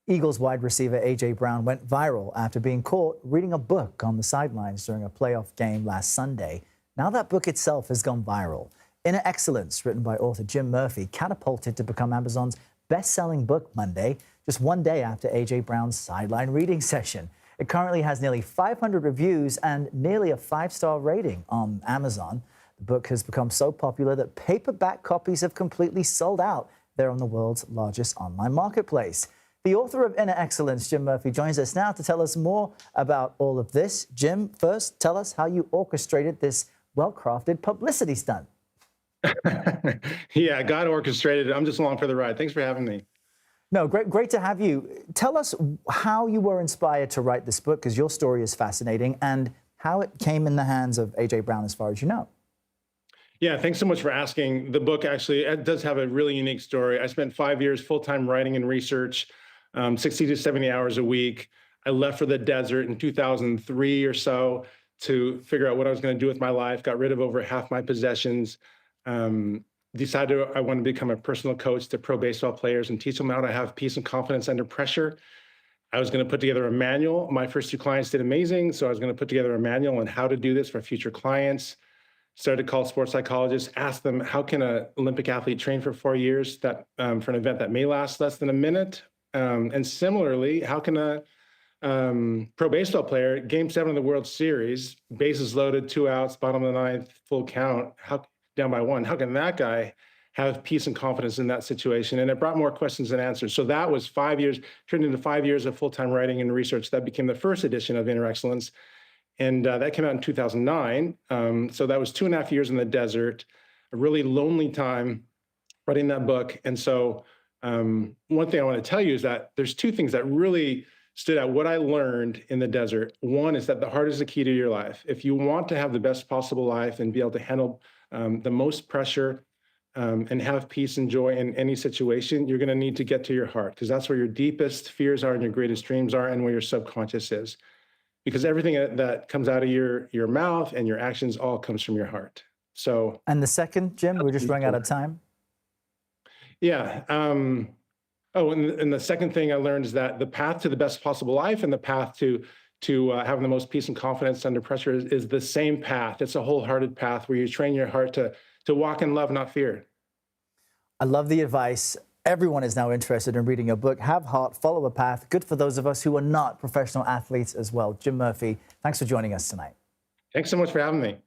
Eagles wide receiver A.J. Brown went viral after being caught reading a book on the sidelines during a playoff game last Sunday. Now that book itself has gone viral. Inner Excellence, written by author Jim Murphy, catapulted to become Amazon's best-selling book Monday, just one day after A.J. Brown's sideline reading session. It currently has nearly 500 reviews and nearly a 5-star rating on Amazon. The book has become so popular that paperback copies have completely sold out. They're on the world's largest online marketplace. The author of Inner Excellence, Jim Murphy, joins us now to tell us more about all of this. Jim, first, tell us how you orchestrated this well-crafted publicity stunt. Yeah, God orchestrated it. I'm just along for the ride. Thanks for having me. No, great to have you. Tell us how you were inspired to write this book, because your story is fascinating, and how it came in the hands of A.J. Brown, as far as you know. Yeah, thanks so much for asking. The book actually it does have a really unique story. I spent 5 years full-time writing and research, 60 to 70 hours a week. I left for the desert in 2003 or so to figure out what I was going to do with my life, got rid of over half my possessions, decided I wanted to become a personal coach to pro baseball players and teach them how to have peace and confidence under pressure. I was going to put together a manual. My first 2 clients did amazing, so I was going to put together a manual on how to do this for future clients. Started to call sports psychologists, asked them, how can an Olympic athlete train for 4 years for an event that may last less than a minute? And similarly, how can a pro baseball player, Game 7 of the World Series, bases loaded, 2 outs, bottom of the ninth, full count, down by 1, how can that guy have peace and confidence in that situation? And it brought more questions than answers. So that was 5 years, turned into 5 years of full-time writing and research. That became the first edition of Inner Excellence. And that came out in 2009. So that was 2.5 years in the desert, a really lonely time writing that book. And so one thing I want to tell you is that there's 2 things that really stood out, what I learned in the desert. One is that the heart is the key to your life. If you want to have the best possible life and be able to handle the most pressure and have peace and joy in any situation, you're going to need to get to your heart, because that's where your deepest fears are and your greatest dreams are, and where your subconscious is. Because everything that comes out of your mouth and your actions all comes from your heart. So. And the second, Jim, we're just running out of time. Yeah. And the second thing I learned is that the path to the best possible life and the path to having the most peace and confidence under pressure is the same path. It's a wholehearted path where you train your heart to walk in love, not fear. I love the advice. Everyone is now interested in reading your book. Have heart, follow a path. Good for those of us who are not professional athletes as well. Jim Murphy, thanks for joining us tonight. Thanks so much for having me.